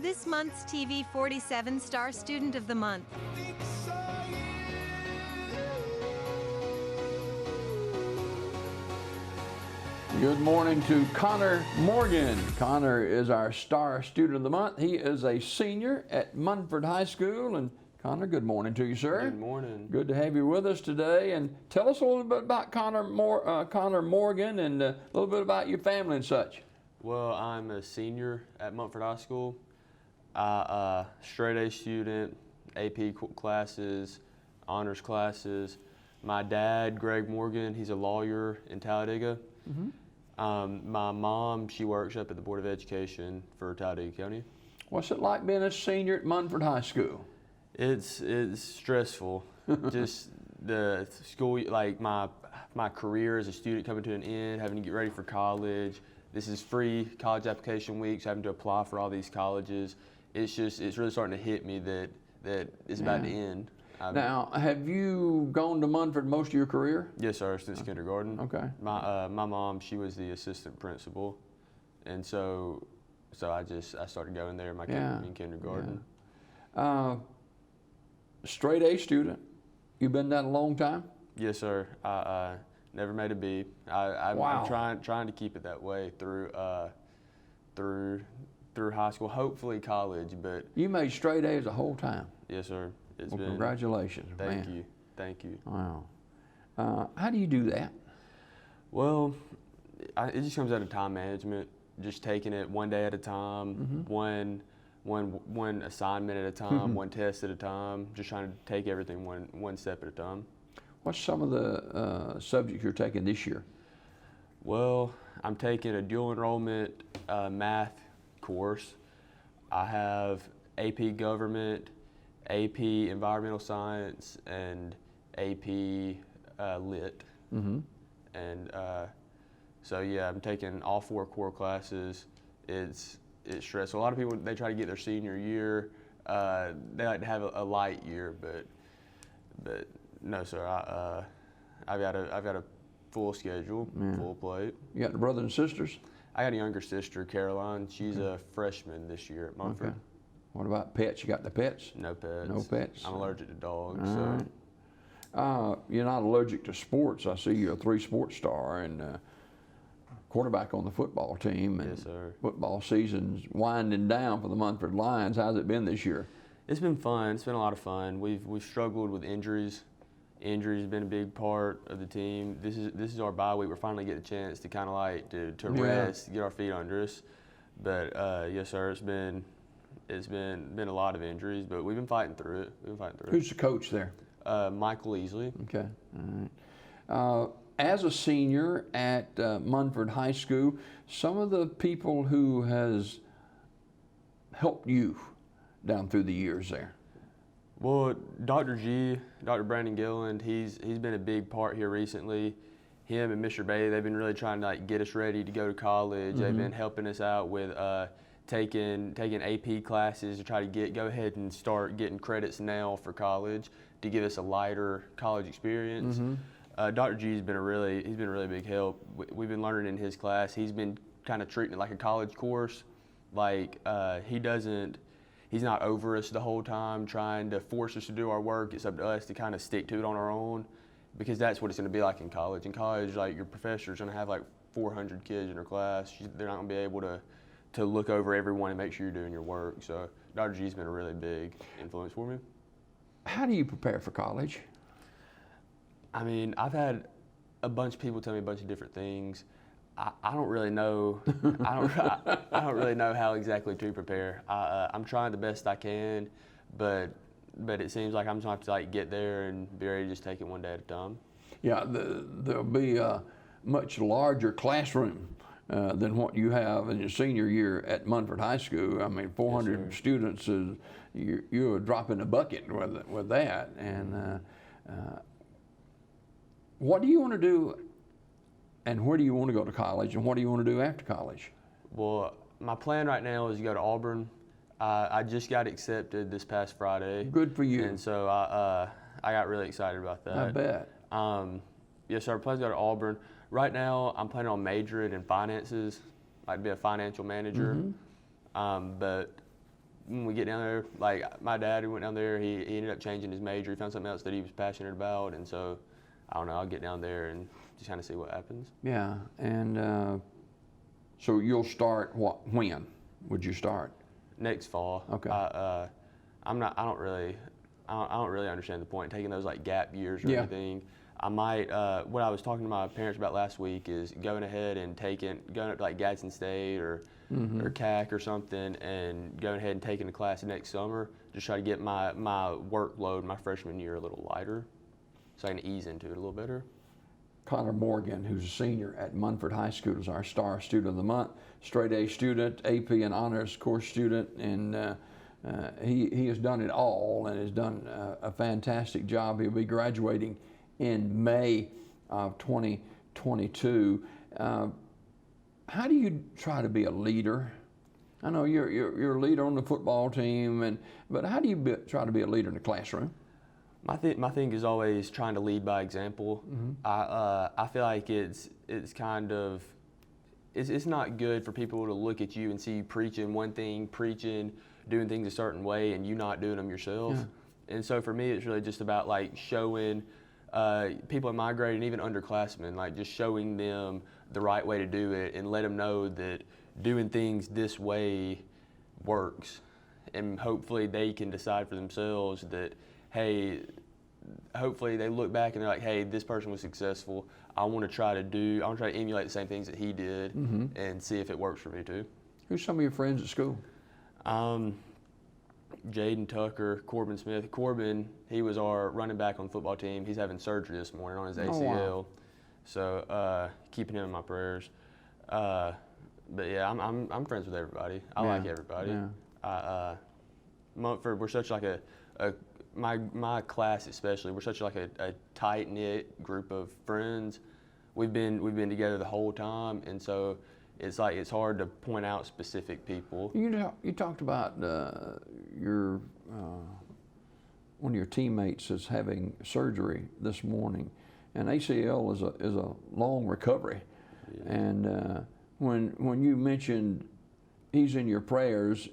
this month's TV 47 Star Student of the Month. Good morning to Connor Morgan. Connor is our Star Student of the Month. He is a senior at Munford High School. And Connor, good morning to you, sir. Good morning. Good to have you with us today. And tell us a little bit about Connor Morgan and a little bit about your family and such. Well, I'm a senior at Munford High School. Straight A student, AP classes, honors classes. My dad, Greg Morgan, he's a lawyer in Talladega. Mm-hmm. My mom, she works up at the Board of Education for Talladega County. What's it like being a senior at Munford High School? It's stressful. Just the school, like my career as a student coming to an end, having to get ready for college. This is free college application weeks, having to apply for all these colleges. It's really starting to hit me that it's about to end. Now, have you gone to Munford most of your career? Yes, sir, since kindergarten. Okay. My mom, she was the assistant principal, and so I started going there in kindergarten. Yeah. Straight A student. You been that a long time? Yes, sir. I never made a B. Wow. I'm trying to keep it that way through high school, hopefully college. But you made straight A's the whole time. Yes, sir. Congratulations. Thank you. Wow. How do you do that? Well, it just comes out of time management, just taking it one day at a time, mm-hmm. one assignment at a time, mm-hmm. one test at a time, just trying to take everything one step at a time. What's some of the subjects you're taking this year? Well, I'm taking a dual enrollment math course. I have AP Government, AP Environmental Science, and AP Lit. Mm-hmm. And so yeah, I'm taking all 4 core classes. It's stressful. A lot of people, they try to get their senior year. They like to have a light year, but no, sir. I've got a full schedule, full plate. You got the brothers and sisters? I got a younger sister, Caroline. She's a freshman this year at Munford. Okay. What about pets? You got the pets? No pets. No pets? I'm allergic to dogs. All right. You're not allergic to sports. I see you're a 3-sport star and quarterback on the football team. And yes, sir. Football season's winding down for the Munford Lions. How's it been this year? It's been fun. It's been a lot of fun. We've struggled with injuries. Injuries have been a big part of the team. This is our bye week. We're finally getting a chance to kind of like to rest, get our feet under us. But yes, sir. It's been a lot of injuries, but we've been fighting through it. Who's the coach there? Michael Easley. Okay. All right. As a senior at Munford High School, some of the people who has helped you down through the years there. Well, Dr. Brandon Gilland, he's been a big part here recently. Him and Mr. Bay, they've been really trying to like get us ready to go to college. Mm-hmm. They've been helping us out with taking AP classes to try to go ahead and start getting credits now for college to give us a lighter college experience. Mm-hmm. Dr. G's been a really big help. We've been learning in his class. He's been kind of treating it like a college course. Like he's not over us the whole time trying to force us to do our work. It's up to us to kind of stick to it on our own, because that's what it's going to be like in college. In college, like your professor's going to have like 400 kids in her class. They're not going to be able to look over everyone and make sure you're doing your work. So Dr. G's been a really big influence for me. How do you prepare for college? I mean, I've had a bunch of people tell me a bunch of different things. I don't really know. I don't really know how exactly to prepare. I'm trying the best I can, but it seems like I'm going to have to like get there and be ready to just take it one day at a time. Yeah, there'll be a much larger classroom than what you have in your senior year at Munford High School. I mean, 400 yes, students is you're a drop in the bucket with that. And what do you want to do? And where do you want to go to college, and what do you want to do after college? Well, my plan right now is to go to Auburn. I just got accepted this past Friday. Good for you. And so I got really excited about that. I bet. Yes, sir. I plan to go to Auburn. Right now, I'm planning on majoring in finances. I'd be a financial manager. Mm-hmm. when we get down there, like my dad who went down there, he ended up changing his major. He found something else that he was passionate about, and so I don't know. I'll get down there and just kind of see what happens. Yeah, and so you'll start when would you start? Next fall. Okay. I don't really understand the point in taking those like gap years or anything. I might. What I was talking to my parents about last week is going ahead and going up to like Gadsden State or CAC or something, and going ahead and taking a class next summer. Just try to get my workload my freshman year a little lighter, so I can ease into it a little better. Connor Morgan, who's a senior at Munford High School, is our star student of the month, straight A student, AP and honors course student, and he has done it all and has done a fantastic job. He'll be graduating in May of 2022. How do you try to be a leader? I know you're a leader on the football team, but how do you try to be a leader in the classroom? My thing is always trying to lead by example. I feel like it's kind of it's not good for people to look at you and see you preaching one thing, doing things a certain way, and you not doing them yourself. Yeah. And so for me, it's really just about like showing people in my grade and even underclassmen, like just showing them the right way to do it and let them know that doing things this way works, and hopefully they can decide for themselves that, hey, hopefully they look back and they're like, hey, this person was successful. I want to try to emulate the same things that he did and see if it works for me too. Who's some of your friends at school? Jaden Tucker, Corbin Smith. Corbin, he was our running back on the football team. He's having surgery this morning on his ACL. Oh, wow. So keeping him in my prayers. But yeah, I'm friends with everybody. I like everybody. Yeah. Munford, we're such like my class especially, we're such like a tight knit group of friends. We've been together the whole time, and so it's hard to point out specific people. You talked about your one of your teammates is having surgery this morning, and ACL is a long recovery. Yeah. And when you mentioned he's in your prayers,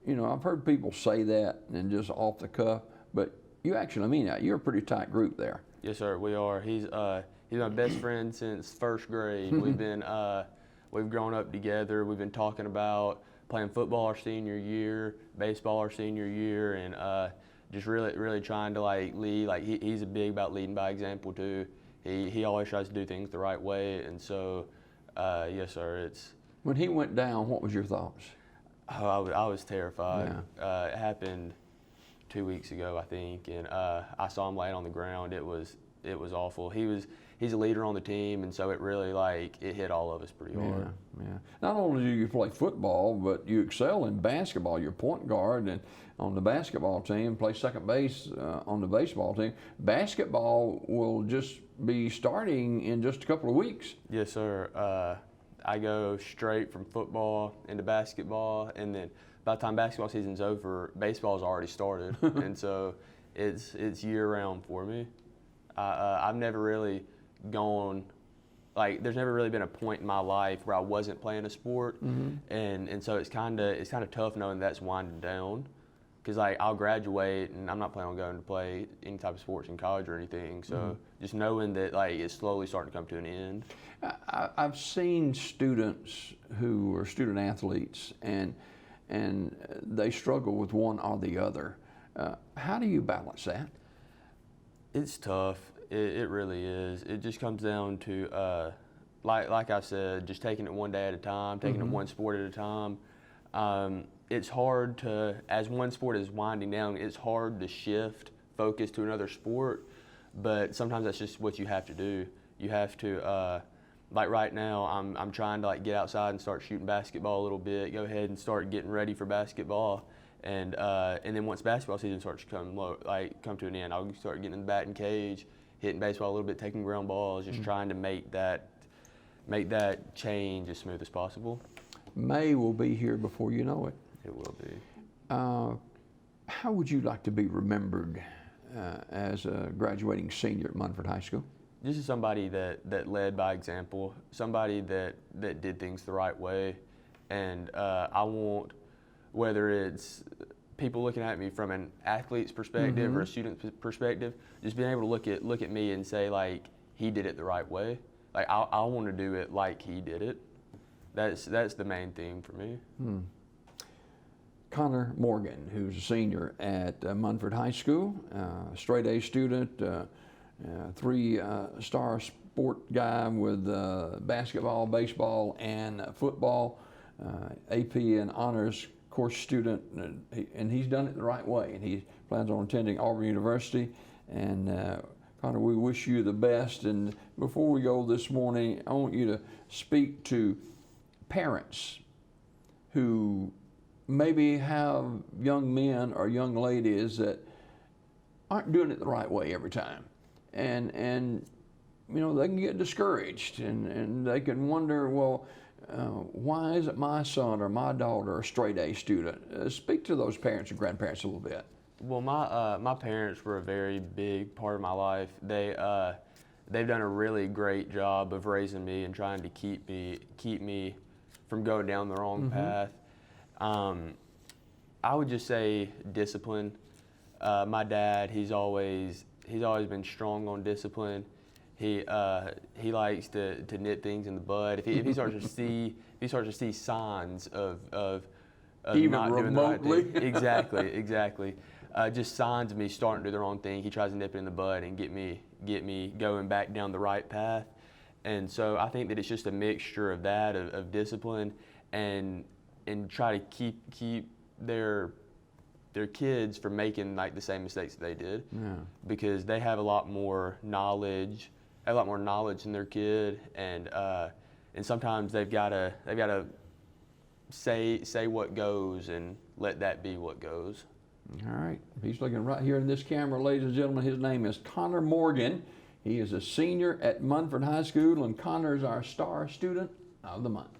you know, I've heard people say that and just off the cuff, but you actually mean that. You're a pretty tight group there. Yes, sir. We are. He's my best friend since first grade. We've grown up together. We've been talking about playing football our senior year, baseball our senior year, and just really trying to like lead. Like he's a big about leading by example too. He always tries to do things the right way, and so yes, sir. When he went down, what was your thoughts? Oh, I was terrified. Yeah. It happened 2 weeks ago, I think, and I saw him laying on the ground. It was awful. He's a leader on the team, and so it really it hit all of us pretty hard. Yeah. Not only do you play football, but you excel in basketball. You're point guard and on the basketball team, play second base on the baseball team. Basketball will just be starting in just a couple of weeks. Yes, sir. I go straight from football into basketball, and then by the time basketball season's over, baseball's already started, and so it's year round for me. I've never really gone, like there's never really been a point in my life where I wasn't playing a sport, and so it's kind of tough knowing that's winding down, because like I'll graduate and I'm not planning on going to play any type of sports in college or anything. So just knowing that like it's slowly starting to come to an end. I've seen students who are student athletes and they struggle with one or the other. How do you balance that? It's tough. It really is. It just comes down to, like I said, just taking it one day at a time, taking it one sport at a time. It's hard to, as one sport is winding down, it's hard to shift focus to another sport, but sometimes that's just what you have to do. You have to, like right now, I'm trying to like get outside and start shooting basketball a little bit, go ahead and start getting ready for basketball. And then once basketball season starts to come to an end, I'll start getting in the batting cage, hitting baseball a little bit, taking ground balls, just trying to make that change as smooth as possible. May will be here before you know it. It will be. How would you like to be remembered as a graduating senior at Munford High School? This is somebody that led by example, somebody that did things the right way, and I want whether it's people looking at me from an athlete's perspective or a student's perspective, just being able to look at me and say, like, he did it the right way. Like, I want to do it like he did it. That's the main thing for me. Connor Morgan, who's a senior at Munford High School, straight A student, 3-star sport guy with basketball, baseball, and football, AP and honors course student, and he's done it the right way, and he plans on attending Auburn University. And Connor, we wish you the best. And before we go this morning, I want you to speak to parents who maybe have young men or young ladies that aren't doing it the right way every time. And you know, they can get discouraged, and they can wonder, well, why isn't my son or my daughter a straight A student? Speak to those parents and grandparents a little bit. Well, my parents were a very big part of my life. They've done a really great job of raising me and trying to keep me from going down the wrong path. I would just say discipline. My dad, he's always been strong on discipline. He likes to nip things in the bud. If he starts to see signs of even not remotely doing the right thing, exactly. Just signs of me starting to do the wrong thing, he tries to nip it in the bud and get me going back down the right path. And so I think that it's just a mixture of that, of discipline, and try to keep their kids from making like the same mistakes that they did. Yeah. Because they have a lot more knowledge. Than their kid, and sometimes they've got to say what goes and let that be what goes. All right, he's looking right here in this camera, ladies and gentlemen. His name is Connor Morgan. He is a senior at Munford High School, and Connor is our star student of the month.